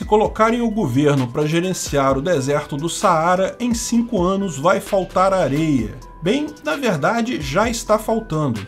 Se colocarem o governo para gerenciar o deserto do Saara, em 5 anos vai faltar areia. Bem, na verdade, já está faltando.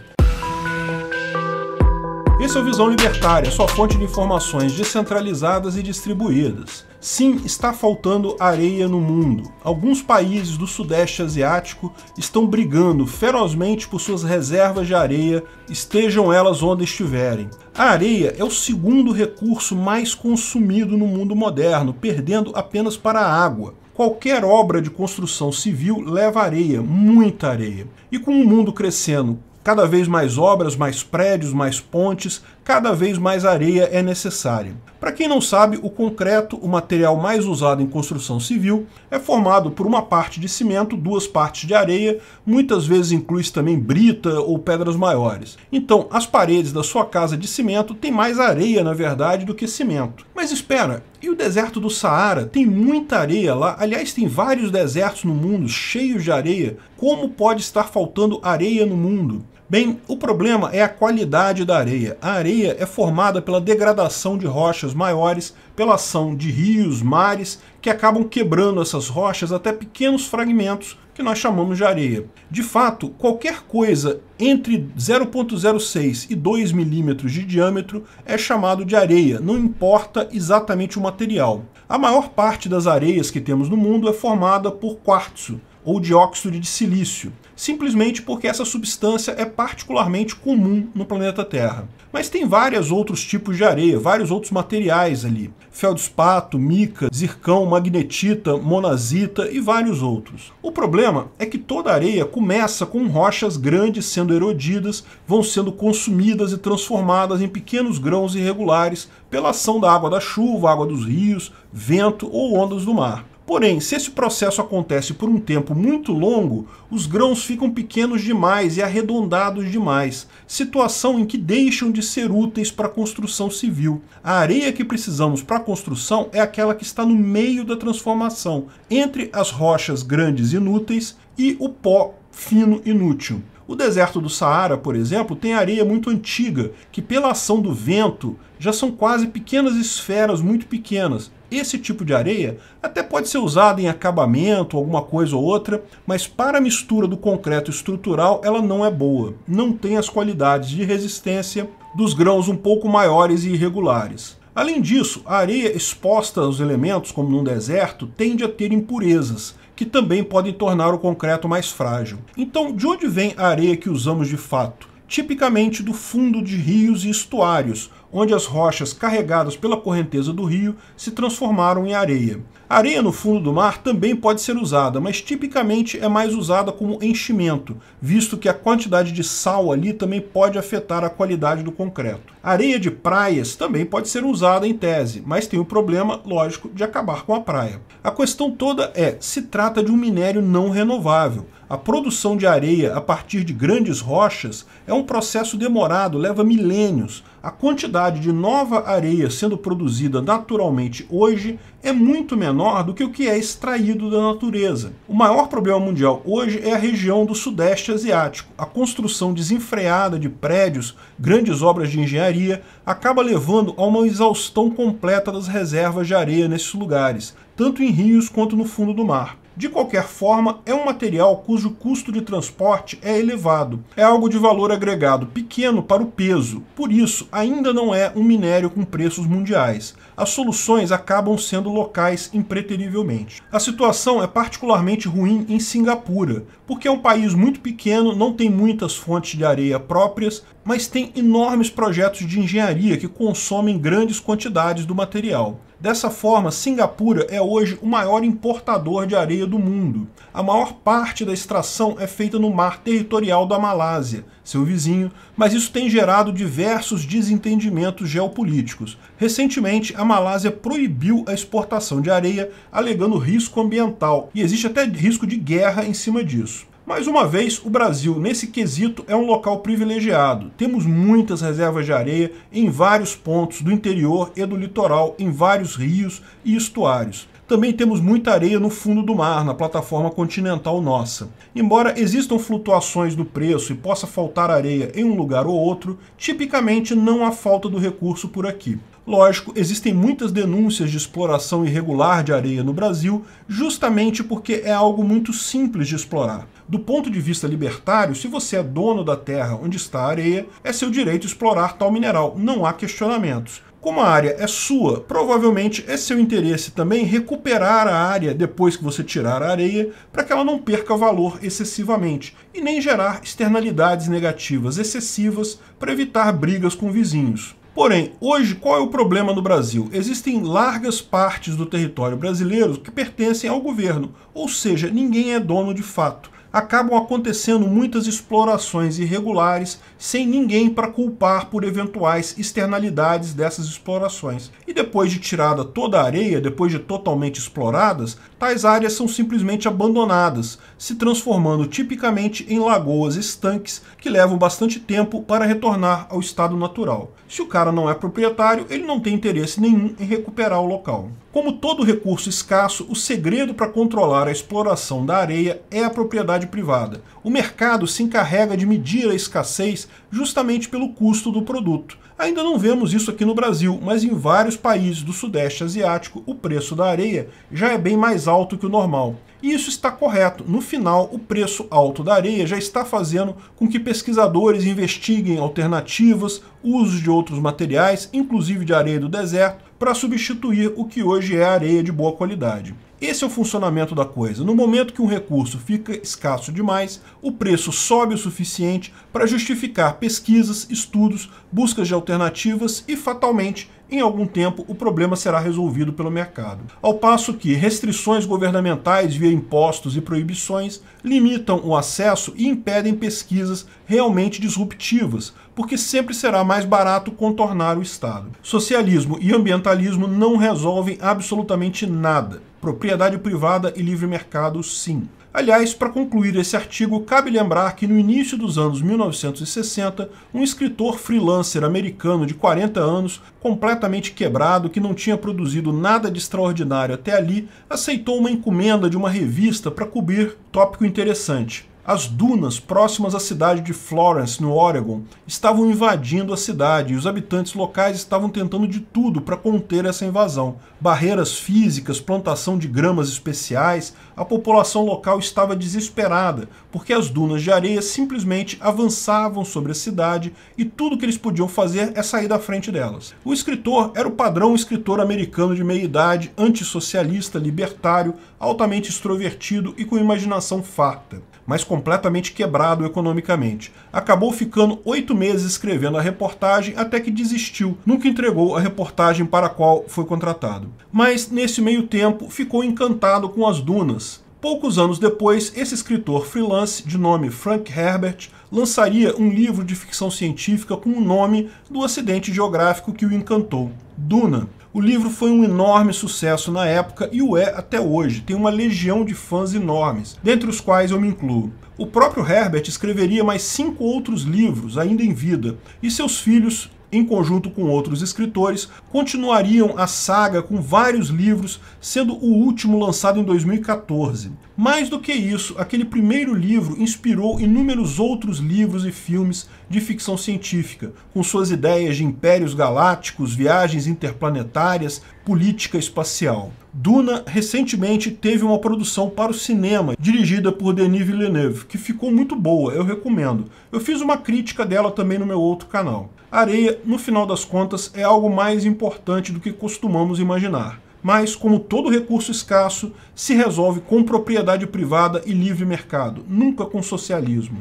Esse é o Visão Libertária, sua fonte de informações descentralizadas e distribuídas. Sim, está faltando areia no mundo. Alguns países do Sudeste Asiático estão brigando ferozmente por suas reservas de areia, estejam elas onde estiverem. A areia é o segundo recurso mais consumido no mundo moderno, perdendo apenas para a água. Qualquer obra de construção civil leva areia, muita areia. E com o mundo crescendo, cada vez mais obras, mais prédios, mais pontes, cada vez mais areia é necessária. Para quem não sabe, o concreto, o material mais usado em construção civil, é formado por uma parte de cimento, 2 partes de areia, muitas vezes inclui também brita ou pedras maiores. Então, as paredes da sua casa de cimento têm mais areia, na verdade, do que cimento. Mas espera, e o deserto do Saara? Tem muita areia lá, aliás, tem vários desertos no mundo cheios de areia. Como pode estar faltando areia no mundo? Bem, o problema é a qualidade da areia. A areia é formada pela degradação de rochas maiores, pela ação de rios, mares, que acabam quebrando essas rochas até pequenos fragmentos que nós chamamos de areia. De fato, qualquer coisa entre 0,06 e 2 milímetros de diâmetro é chamado de areia, não importa exatamente o material. A maior parte das areias que temos no mundo é formada por quartzo, ou dióxido de silício, simplesmente porque essa substância é particularmente comum no planeta Terra. Mas tem vários outros tipos de areia, vários outros materiais ali. Feldspato, mica, zircão, magnetita, monazita e vários outros. O problema é que toda areia começa com rochas grandes sendo erodidas, vão sendo consumidas e transformadas em pequenos grãos irregulares pela ação da água da chuva, água dos rios, vento ou ondas do mar. Porém, se esse processo acontece por um tempo muito longo, os grãos ficam pequenos demais e arredondados demais, situação em que deixam de ser úteis para a construção civil. A areia que precisamos para a construção é aquela que está no meio da transformação, entre as rochas grandes inúteis e o pó fino inútil. O deserto do Saara, por exemplo, tem areia muito antiga, que pela ação do vento já são quase pequenas esferas muito pequenas. Esse tipo de areia até pode ser usado em acabamento, alguma coisa ou outra, mas para a mistura do concreto estrutural ela não é boa. Não tem as qualidades de resistência dos grãos um pouco maiores e irregulares. Além disso, a areia exposta aos elementos, como num deserto, tende a ter impurezas, que também podem tornar o concreto mais frágil. Então, de onde vem a areia que usamos de fato? Tipicamente do fundo de rios e estuários, onde as rochas carregadas pela correnteza do rio se transformaram em areia. A areia no fundo do mar também pode ser usada, mas tipicamente é mais usada como enchimento, visto que a quantidade de sal ali também pode afetar a qualidade do concreto. A areia de praias também pode ser usada em tese, mas tem o problema, lógico, de acabar com a praia. A questão toda se trata de um minério não renovável. A produção de areia a partir de grandes rochas é um processo demorado, leva milênios. A quantidade de nova areia sendo produzida naturalmente hoje é muito menor do que o que é extraído da natureza. O maior problema mundial hoje é a região do Sudeste Asiático. A construção desenfreada de prédios, grandes obras de engenharia, acaba levando a uma exaustão completa das reservas de areia nesses lugares, tanto em rios quanto no fundo do mar. De qualquer forma, é um material cujo custo de transporte é elevado. É algo de valor agregado pequeno para o peso, por isso ainda não é um minério com preços mundiais. As soluções acabam sendo locais impreterivelmente. A situação é particularmente ruim em Singapura, porque é um país muito pequeno, não tem muitas fontes de areia próprias, mas tem enormes projetos de engenharia que consomem grandes quantidades do material. Dessa forma, Singapura é hoje o maior importador de areia do mundo. A maior parte da extração é feita no mar territorial da Malásia, seu vizinho, mas isso tem gerado diversos desentendimentos geopolíticos. Recentemente, a Malásia proibiu a exportação de areia, alegando risco ambiental, e existe até risco de guerra em cima disso. Mais uma vez, o Brasil, nesse quesito, é um local privilegiado. Temos muitas reservas de areia em vários pontos do interior e do litoral, em vários rios e estuários. Também temos muita areia no fundo do mar, na plataforma continental nossa. Embora existam flutuações do preço e possa faltar areia em um lugar ou outro, tipicamente não há falta do recurso por aqui. Lógico, existem muitas denúncias de exploração irregular de areia no Brasil, justamente porque é algo muito simples de explorar. Do ponto de vista libertário, se você é dono da terra onde está a areia, é seu direito explorar tal mineral, não há questionamentos. Como a área é sua, provavelmente é seu interesse também recuperar a área depois que você tirar a areia, para que ela não perca valor excessivamente, e nem gerar externalidades negativas excessivas para evitar brigas com vizinhos. Porém, hoje, qual é o problema no Brasil? Existem largas partes do território brasileiro que pertencem ao governo, ou seja, ninguém é dono de fato. Acabam acontecendo muitas explorações irregulares sem ninguém para culpar por eventuais externalidades dessas explorações. E depois de tirada toda a areia, depois de totalmente exploradas, tais áreas são simplesmente abandonadas, se transformando tipicamente em lagoas estanques que levam bastante tempo para retornar ao estado natural. Se o cara não é proprietário, ele não tem interesse nenhum em recuperar o local. Como todo recurso escasso, o segredo para controlar a exploração da areia é a propriedade privada. O mercado se encarrega de medir a escassez justamente pelo custo do produto. Ainda não vemos isso aqui no Brasil, mas em vários países do Sudeste Asiático o preço da areia já é bem mais alto que o normal. E isso está correto. No final, o preço alto da areia já está fazendo com que pesquisadores investiguem alternativas, usos de outros materiais, inclusive de areia do deserto, para substituir o que hoje é areia de boa qualidade. Esse é o funcionamento da coisa. No momento que um recurso fica escasso demais, o preço sobe o suficiente para justificar pesquisas, estudos, buscas de alternativas e, fatalmente, em algum tempo, o problema será resolvido pelo mercado. Ao passo que restrições governamentais via impostos e proibições limitam o acesso e impedem pesquisas realmente disruptivas, porque sempre será mais barato contornar o Estado. Socialismo e ambientalismo não resolvem absolutamente nada. Propriedade privada e livre mercado, sim. Aliás, para concluir esse artigo, cabe lembrar que no início dos anos 1960, um escritor freelancer americano de 40 anos, completamente quebrado, que não tinha produzido nada de extraordinário até ali, aceitou uma encomenda de uma revista para cobrir tópico interessante. As dunas próximas à cidade de Florence, no Oregon, estavam invadindo a cidade e os habitantes locais estavam tentando de tudo para conter essa invasão. Barreiras físicas, plantação de gramas especiais, a população local estava desesperada, porque as dunas de areia simplesmente avançavam sobre a cidade e tudo que eles podiam fazer é sair da frente delas. O escritor era o padrão escritor americano de meia-idade, antissocialista, libertário, altamente extrovertido e com imaginação farta, mas completamente quebrado economicamente. Acabou ficando 8 meses escrevendo a reportagem até que desistiu, nunca entregou a reportagem para a qual foi contratado. Mas, nesse meio tempo, ficou encantado com as dunas. Poucos anos depois, esse escritor freelance, de nome Frank Herbert, lançaria um livro de ficção científica com o nome do acidente geográfico que o encantou, Duna. O livro foi um enorme sucesso na época e o é até hoje. Tem uma legião de fãs enormes, dentre os quais eu me incluo. O próprio Herbert escreveria mais 5 outros livros ainda em vida, e seus filhos, em conjunto com outros escritores, continuariam a saga com vários livros, sendo o último lançado em 2014. Mais do que isso, aquele primeiro livro inspirou inúmeros outros livros e filmes de ficção científica, com suas ideias de impérios galácticos, viagens interplanetárias, política espacial. Duna recentemente teve uma produção para o cinema, dirigida por Denis Villeneuve, que ficou muito boa, eu recomendo. Eu fiz uma crítica dela também no meu outro canal. A areia, no final das contas, é algo mais importante do que costumamos imaginar. Mas, como todo recurso escasso, se resolve com propriedade privada e livre mercado, nunca com socialismo.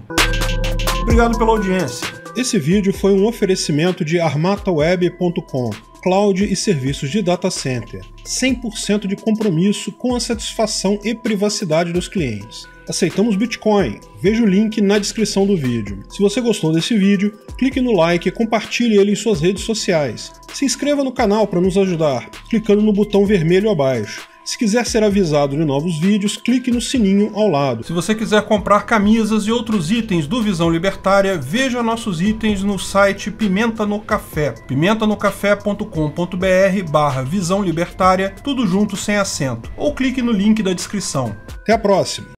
Obrigado pela audiência. Esse vídeo foi um oferecimento de armataweb.com, cloud e serviços de data center. 100% de compromisso com a satisfação e privacidade dos clientes. Aceitamos Bitcoin. Veja o link na descrição do vídeo. Se você gostou desse vídeo, clique no like e compartilhe ele em suas redes sociais. Se inscreva no canal para nos ajudar, clicando no botão vermelho abaixo. Se quiser ser avisado de novos vídeos, clique no sininho ao lado. Se você quiser comprar camisas e outros itens do Visão Libertária, veja nossos itens no site Pimenta no Café, pimentanocafé.com.br/Visão Libertária, tudo junto sem acento, ou clique no link da descrição. Até a próxima!